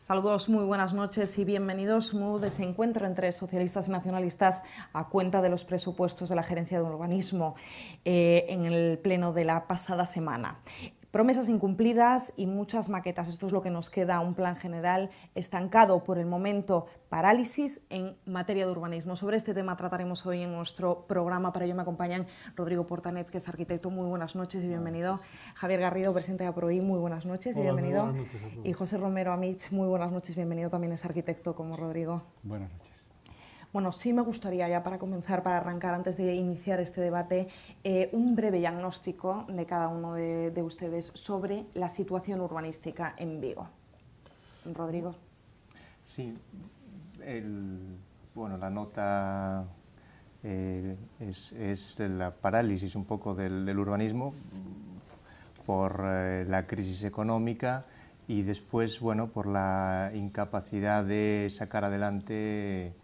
Saludos, muy buenas noches y bienvenidos. Mood ese encuentro entre socialistas y nacionalistas a cuenta de los presupuestos de la Gerencia de Urbanismo en el pleno de la pasada semana. Promesas incumplidas y muchas maquetas. Esto es lo que nos queda, un plan general estancado por el momento, parálisis en materia de urbanismo. Sobre este tema trataremos hoy en nuestro programa. Para ello me acompañan Rodrigo Portanet, que es arquitecto. Muy buenas noches y bienvenido. Buenas noches. Javier Garrido, presidente de APROI. Muy buenas noches y bienvenido. Buenas noches a todos. Y José Romero Amich, muy buenas noches, bienvenido. También es arquitecto como Rodrigo. Buenas noches. Bueno, sí me gustaría ya para comenzar, para arrancar, antes de iniciar este debate, un breve diagnóstico de cada uno de ustedes sobre la situación urbanística en Vigo. Rodrigo. Sí, la nota es la parálisis un poco del urbanismo por la crisis económica y después, por la incapacidad de sacar adelante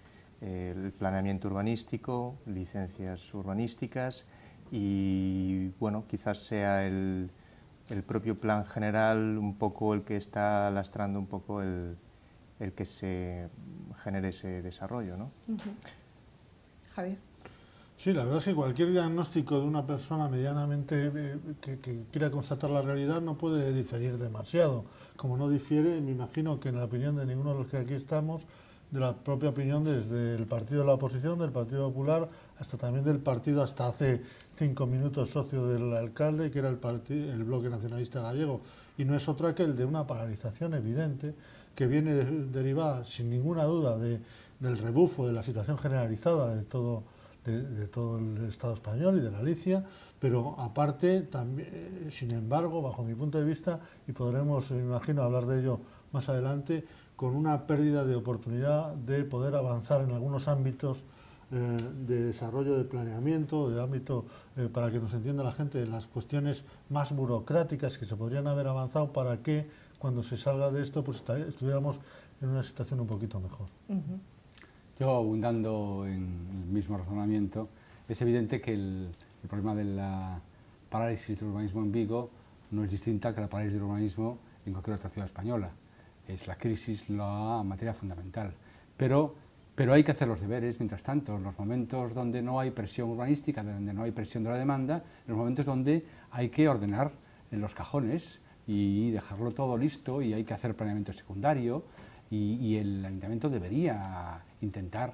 el planeamiento urbanístico, licencias urbanísticas y, quizás sea el propio plan general un poco el que está lastrando un poco el que se genere ese desarrollo, ¿no? Javier. Sí, la verdad es que cualquier diagnóstico de una persona medianamente que quiera constatar la realidad no puede diferir demasiado. Como no difiere, me imagino que en la opinión de ninguno de los que aquí estamos, de la propia opinión desde el partido de la oposición, del Partido Popular, hasta también del partido hasta hace 5 minutos socio del alcalde, que era el Bloque Nacionalista Gallego. Y no es otra que el de una paralización evidente que viene derivada, sin ninguna duda, del rebufo de la situación generalizada de todo el Estado español y de Galicia, pero aparte, también, sin embargo, bajo mi punto de vista, y podremos, me imagino, hablar de ello más adelante, con una pérdida de oportunidad de poder avanzar en algunos ámbitos de desarrollo de planeamiento, de ámbito, para que nos entienda la gente, de las cuestiones más burocráticas que se podrían haber avanzado para que cuando se salga de esto pues estuviéramos en una situación un poquito mejor. Yo, abundando en el mismo razonamiento, es evidente que el problema de la parálisis del urbanismo en Vigo no es distinta que la parálisis del urbanismo en cualquier otra ciudad española. Es la crisis la materia fundamental. Pero hay que hacer los deberes, mientras tanto, en los momentos donde no hay presión urbanística, donde no hay presión de la demanda, en los momentos donde hay que ordenar en los cajones y dejarlo todo listo y hay que hacer planeamiento secundario y el ayuntamiento debería intentar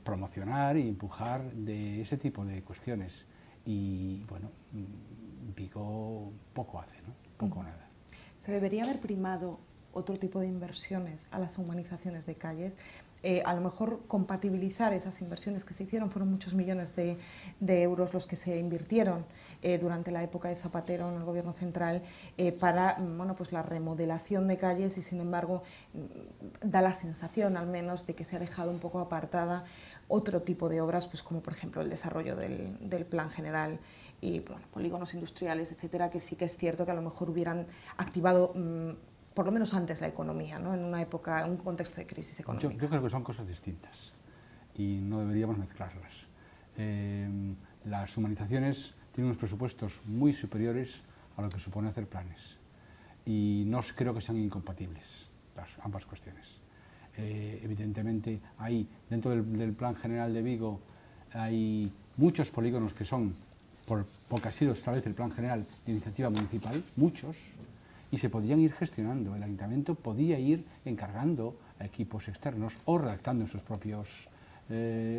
promocionar e empujar de ese tipo de cuestiones. Y Vigo poco hace, ¿no? Poco o nada. ¿Se debería haber primado otro tipo de inversiones a las humanizaciones de calles? A lo mejor compatibilizar esas inversiones que se hicieron, fueron muchos millones de euros los que se invirtieron durante la época de Zapatero en el gobierno central para la remodelación de calles y sin embargo da la sensación al menos de que se ha dejado un poco apartada otro tipo de obras, pues como por ejemplo el desarrollo del plan general y polígonos industriales, etcétera, que sí que es cierto que a lo mejor hubieran activado por lo menos antes la economía, ¿no? En una época, en un contexto de crisis económica. Yo creo que son cosas distintas y no deberíamos mezclarlas. Las humanizaciones tienen unos presupuestos muy superiores a lo que supone hacer planes y no creo que sean incompatibles ambas cuestiones. Evidentemente, dentro del plan general de Vigo hay muchos polígonos que son, porque así lo establece el plan general de iniciativa municipal, muchos, y se podían ir gestionando. El ayuntamiento podía ir encargando a equipos externos o redactando en sus propias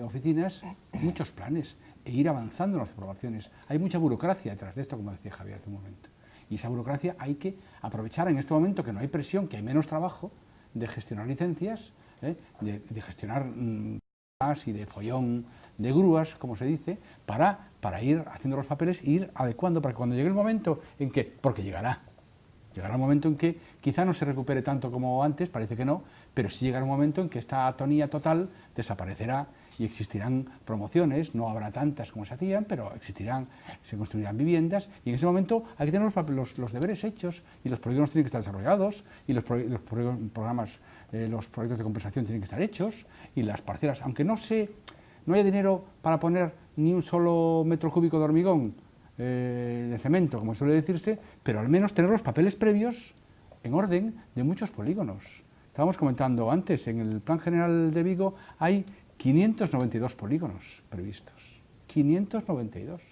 oficinas muchos planes e ir avanzando en las aprobaciones. Hay mucha burocracia detrás de esto, como decía Javier hace un momento. Y esa burocracia hay que aprovechar en este momento que no hay presión, que hay menos trabajo de gestionar licencias, de gestionar y de follón de grúas, como se dice, para ir haciendo los papeles e ir adecuando para que cuando llegue el momento en que, porque llegará el momento en que quizá no se recupere tanto como antes, parece que no, pero sí llegará un momento en que esta atonía total desaparecerá y existirán promociones, no habrá tantas como se hacían, pero se construirán viviendas y en ese momento hay que tener los deberes hechos y los polígonos tienen que estar desarrollados y los programas, los proyectos de compensación tienen que estar hechos y las parcelas, aunque no haya dinero para poner ni un solo metro cúbico de hormigón, de cemento, como suele decirse, pero al menos tener los papeles previos en orden de muchos polígonos. estábamos comentando antes, en el Plan General de Vigo hay 592 polígonos previstos. 592.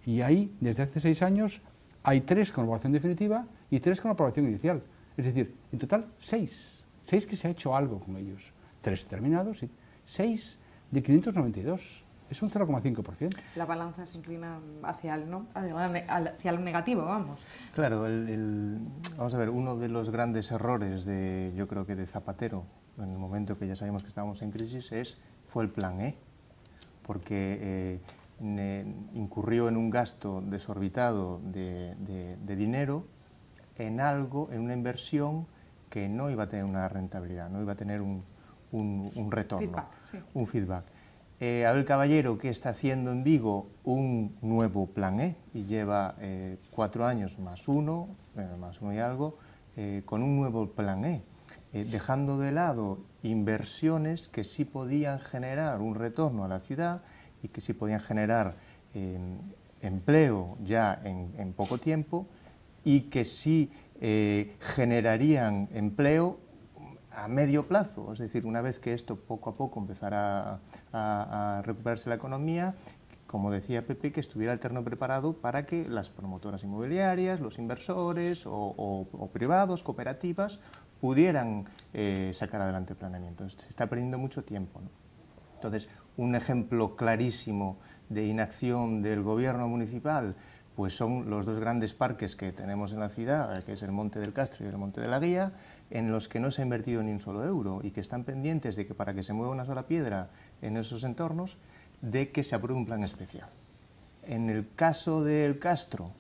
Y ahí, desde hace 6 años, hay 3 con aprobación definitiva y 3 con aprobación inicial. Es decir, en total 6. 6 que se ha hecho algo con ellos. 3 terminados y 6 de 592. Es un 0,5%. La balanza se inclina hacia el, ¿no? hacia lo negativo, vamos. Claro, vamos a ver, uno de los grandes errores yo creo que de Zapatero, en el momento que ya sabemos que estábamos en crisis, fue el plan E, porque incurrió en un gasto desorbitado de dinero en algo, en una inversión que no iba a tener una rentabilidad, no iba a tener un retorno, feedback, sí. un feedback. Abel Caballero, que está haciendo en Vigo un nuevo plan E, y lleva 4 años más uno y algo, con un nuevo plan E, dejando de lado inversiones que sí podían generar un retorno a la ciudad y que sí podían generar empleo ya en poco tiempo y que sí generarían empleo a medio plazo, es decir, una vez que esto poco a poco empezara a recuperarse la economía, como decía Pepe, que estuviera el terreno preparado para que las promotoras inmobiliarias, los inversores o privados, cooperativas, pudieran sacar adelante el planeamiento. Entonces, se está perdiendo mucho tiempo, ¿no? Entonces, un ejemplo clarísimo de inacción del gobierno municipal pues son los 2 grandes parques que tenemos en la ciudad, que es el Monte del Castro y el Monte de la Guía, en los que no se ha invertido ni un solo euro y que están pendientes de que para que se mueva una sola piedra en esos entornos, de que se apruebe un plan especial. En el caso del Castro,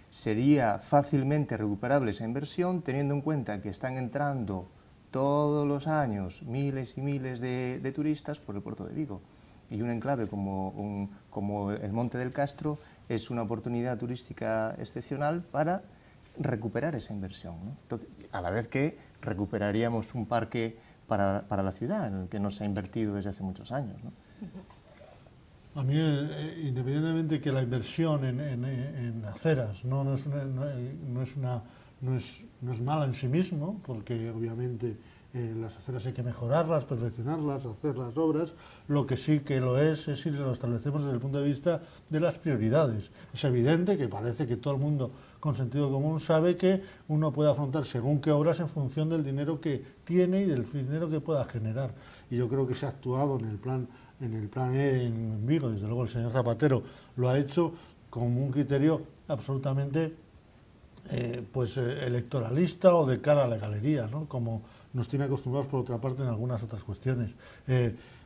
sería fácilmente recuperable esa inversión, teniendo en cuenta que están entrando todos los años miles y miles de turistas por el puerto de Vigo. Y un enclave como el Monte del Castro es una oportunidad turística excepcional para recuperar esa inversión, ¿no? Entonces, a la vez que recuperaríamos un parque para la ciudad, en el que no se ha invertido desde hace muchos años, ¿no? A mí, independientemente de que la inversión en aceras no es mala en sí mismo, porque obviamente las aceras hay que mejorarlas, perfeccionarlas, hacer las obras. Lo que sí que lo es si lo establecemos desde el punto de vista de las prioridades. Es evidente que parece que todo el mundo con sentido común sabe que uno puede afrontar según qué obras en función del dinero que tiene y del dinero que pueda generar. Y yo creo que se ha actuado en el plan E en Vigo, desde luego el señor Zapatero lo ha hecho con un criterio absolutamente electoralista o de cara a la galería, ¿no? Como nos tiene acostumbrados por otra parte en algunas otras cuestiones.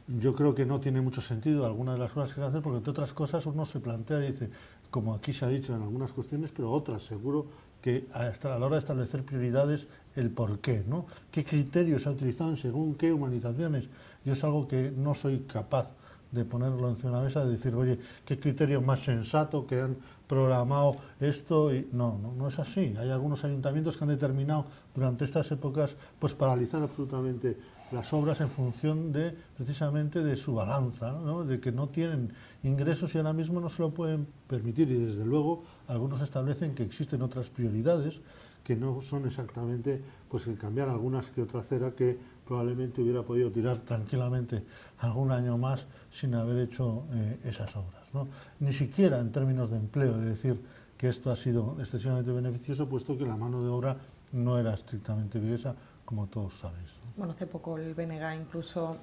Yo creo que no tiene mucho sentido algunas de las cosas que se hacen, porque entre otras cosas uno se plantea y dice, como aquí se ha dicho en algunas cuestiones, pero otras seguro que hasta a la hora de establecer prioridades, el por qué, ¿no? ¿Qué criterios se ha utilizado en según qué humanizaciones? Yo es algo que no soy capaz de ponerlo encima de la mesa, de decir, oye, qué criterio más sensato que han programado esto. Y no es así. Hay algunos ayuntamientos que han determinado durante estas épocas pues paralizar absolutamente las obras en función de precisamente de su balanza, ¿no? De que no tienen ingresos y ahora mismo no se lo pueden permitir, y desde luego algunos establecen que existen otras prioridades que no son exactamente pues el cambiar algunas que otra acera que probablemente hubiera podido tirar tranquilamente algún año más sin haber hecho esas obras, ¿no? Ni siquiera en términos de empleo, de decir que esto ha sido excesivamente beneficioso, puesto que la mano de obra no era estrictamente viguesa, como todos sabéis, ¿no? Bueno, hace poco el BNG incluso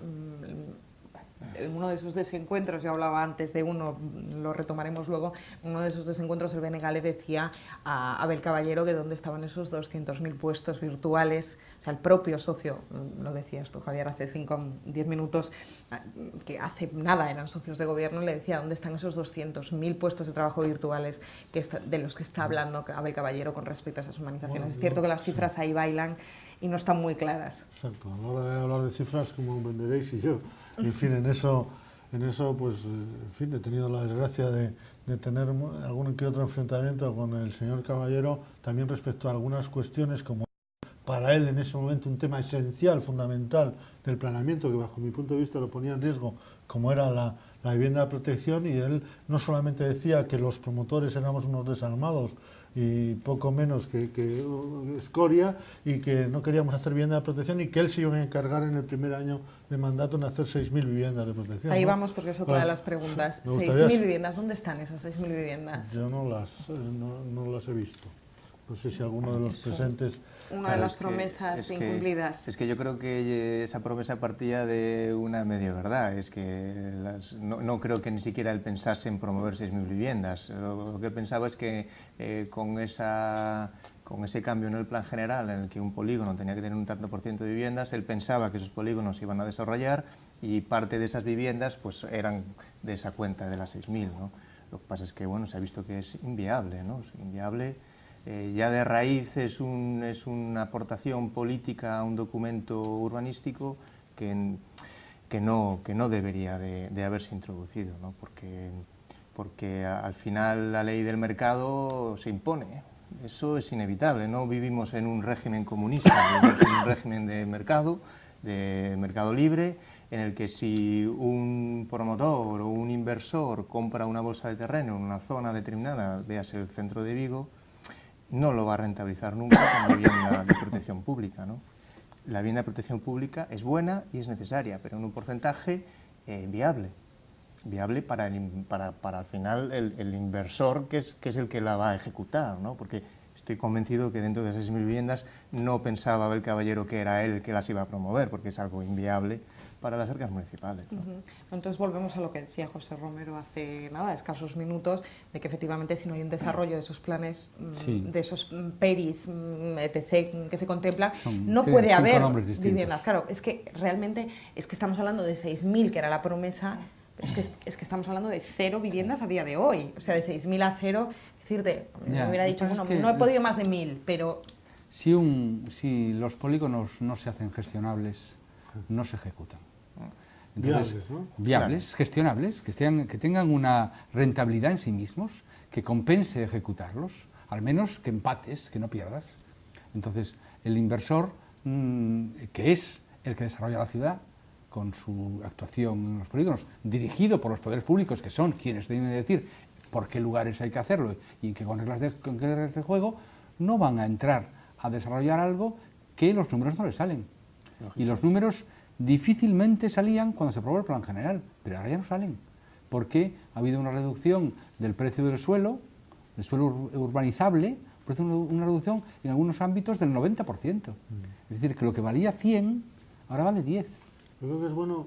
en uno de esos desencuentros, yo hablaba antes de uno, lo retomaremos luego, en uno de esos desencuentros el BNG le decía a Abel Caballero que dónde estaban esos 200.000 puestos virtuales. O sea, el propio socio, lo decías tú, Javier, hace 5 o 10 minutos, que hace nada eran socios de gobierno, le decía dónde están esos 200.000 puestos de trabajo virtuales de los que está hablando Abel Caballero con respecto a esas humanizaciones. Bueno, es cierto que las cifras ahí bailan y no están muy claras. Exacto, a la hora de hablar de cifras, como venderéis y yo. En fin, en eso pues, en fin, he tenido la desgracia de tener algún que otro enfrentamiento con el señor Caballero, también respecto a algunas cuestiones como para él en ese momento un tema esencial, fundamental del planeamiento, que bajo mi punto de vista lo ponía en riesgo como era la vivienda de protección, y él no solamente decía que los promotores éramos unos desalmados y poco menos que escoria, y que no queríamos hacer vivienda de protección, y que él se iba a encargar en el primer año de mandato en hacer 6.000 viviendas de protección. Ahí ¿no? vamos, porque es otra de las preguntas. 6.000 viviendas, ¿dónde están esas 6.000 viviendas? Yo no las he visto. No sé si alguno de los presentes... Una de las promesas incumplidas. Es que yo creo que esa promesa partía de una medio verdad. Es que no creo que ni siquiera él pensase en promover 6.000 viviendas. Lo que pensaba es que con ese cambio en el plan general, en el que un polígono tenía que tener un tanto por ciento de viviendas, él pensaba que esos polígonos se iban a desarrollar y parte de esas viviendas pues eran de esa cuenta de las 6.000, ¿no? Lo que pasa es que bueno, se ha visto que es inviable, ¿no? Es inviable. Ya de raíz es una aportación política a un documento urbanístico que no debería de haberse introducido, ¿no? Porque al final la ley del mercado se impone. Eso es inevitable. No vivimos en un régimen comunista, vivimos en un régimen de mercado libre, en el que si un promotor o un inversor compra una bolsa de terreno en una zona determinada, véase el centro de Vigo, no lo va a rentabilizar nunca con vivienda de protección pública, ¿no? La vivienda de protección pública es buena y es necesaria, pero en un porcentaje viable para al final el inversor, que es el que la va a ejecutar, ¿no? Porque estoy convencido que dentro de esas 6.000 viviendas no pensaba Abel Caballero que era él el que las iba a promover, porque es algo inviable para las arcas municipales, ¿no? Entonces volvemos a lo que decía José Romero hace nada, escasos minutos, de que efectivamente si no hay un desarrollo de esos planes, de esos PERIs, etc., que se contemplan, no puede haber viviendas. Claro, es que realmente estamos hablando de 6.000, que era la promesa, pero es que estamos hablando de 0 viviendas a día de hoy, o sea, de 6.000 a 0, es decir, me hubiera dicho, bueno, no he podido más de 1.000, pero... Si los polígonos no se hacen gestionables, no se ejecutan. Entonces, viables, ¿no? Viables, Claro. gestionables, que tengan una rentabilidad en sí mismos, que compense ejecutarlos, al menos que empates, que no pierdas. Entonces, el inversor, que es el que desarrolla la ciudad, con su actuación en los polígonos, dirigido por los poderes públicos, que son quienes deben decir por qué lugares hay que hacerlo y con qué reglas de juego, no van a entrar a desarrollar algo que los números no les salen. Y los números difícilmente salían cuando se aprobó el plan general, pero ahora ya no salen, porque ha habido una reducción del precio del suelo urbanizable, una reducción en algunos ámbitos del 90%. Es decir, que lo que valía 100, ahora vale 10. Yo creo que es bueno...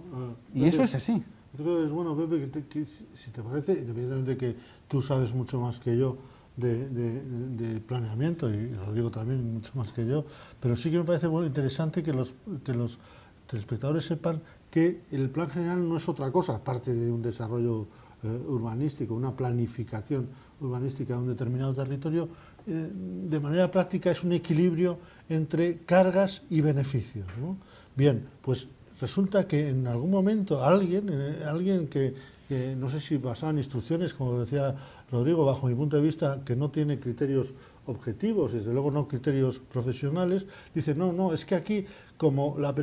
Y Pepe, eso es así. Yo creo que es bueno, Pepe, que si te parece, independientemente de que tú sabes mucho más que yo de planeamiento, y Rodrigo también mucho más que yo, pero sí que me parece bueno, interesante que los telespectadores sepan que el plan general no es otra cosa, aparte de un desarrollo urbanístico, una planificación urbanística de un determinado territorio, de manera práctica es un equilibrio entre cargas y beneficios, ¿no? Bien, pues resulta que en algún momento alguien que no sé si pasaban instrucciones, como decía Rodrigo, bajo mi punto de vista, que no tiene criterios objetivos, desde luego no criterios profesionales, dice, no, es que aquí, como la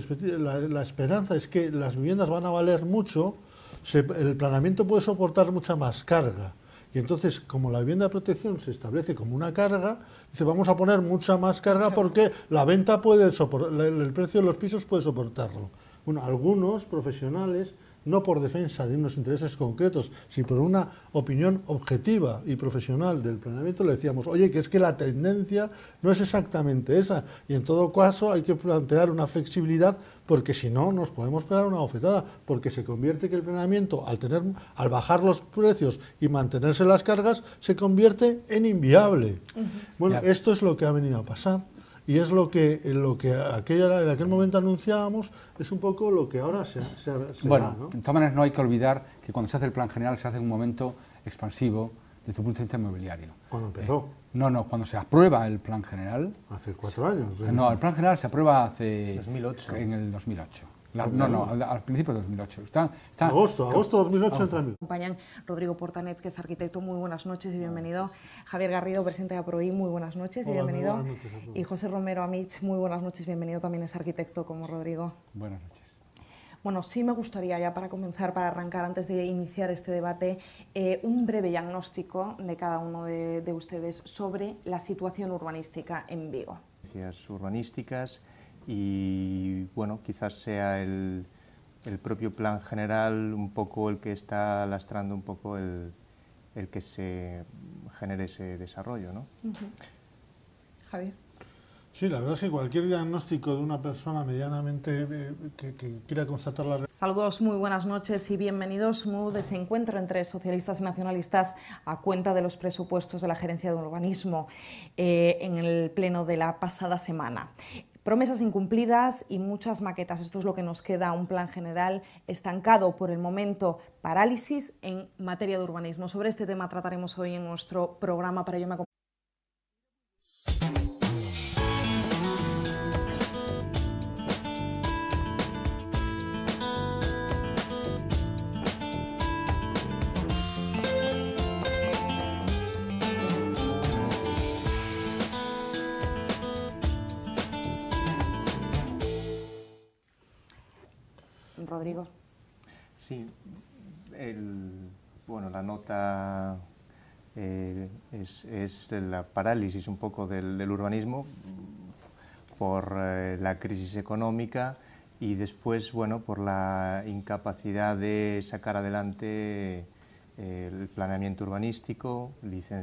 esperanza es que las viviendas van a valer mucho, el planeamiento puede soportar mucha más carga. Y entonces, como la vivienda de protección se establece como una carga, dice, vamos a poner mucha más carga porque la venta puede soportar, el precio de los pisos puede soportarlo. Bueno, algunos profesionales, no por defensa de unos intereses concretos, sino por una opinión objetiva y profesional del planeamiento, le decíamos, oye, que es que la tendencia no es exactamente esa, y en todo caso hay que plantear una flexibilidad, porque si no nos podemos pegar una bofetada, porque se convierte que el planeamiento, al bajar los precios y mantenerse las cargas, se convierte en inviable. Bueno, esto es lo que ha venido a pasar. Y es lo que en aquel momento anunciábamos, es un poco lo que ahora se bueno, da, ¿no? De todas maneras no hay que olvidar que cuando se hace el plan general se hace en un momento expansivo desde el punto de vista inmobiliario. ¿Cuándo empezó? No, cuando se aprueba el plan general... Hace 4 años. No, el plan general se aprueba hace... 2008. En el 2008. Al principio de 2008. Agosto 2008 entra en vigor. Acompañan Rodrigo Portanet, que es arquitecto, muy buenas noches y bienvenido. Javier Garrido, presidente de APROI, muy buenas noches y bienvenido. Buenas noches a todos. Y José Romero Amich, muy buenas noches, bienvenido, también es arquitecto como Rodrigo. Buenas noches. Bueno, sí me gustaría ya para comenzar, para arrancar, antes de iniciar este debate, un breve diagnóstico de cada uno de ustedes sobre la situación urbanística en Vigo. Urbanísticas y bueno, quizás sea el propio plan general un poco el que está lastrando un poco el que se genere ese desarrollo, ¿no? Javier. Sí, la verdad es que cualquier diagnóstico de una persona medianamente que quiera constatar la realidad. Saludos, muy buenas noches y bienvenidos. Muy desencuentro entre socialistas y nacionalistas a cuenta de los presupuestos de la Gerencia de Urbanismo en el pleno de la pasada semana. Promesas incumplidas y muchas maquetas. Esto es lo que nos queda, un plan general estancado por el momento, parálisis en materia de urbanismo. Sobre este tema trataremos hoy en nuestro programa. Para ello me acompaña. Rodrigo. Sí, bueno, la nota es la parálisis un poco del urbanismo por la crisis económica y después, bueno, por la incapacidad de sacar adelante el planeamiento urbanístico, licencias.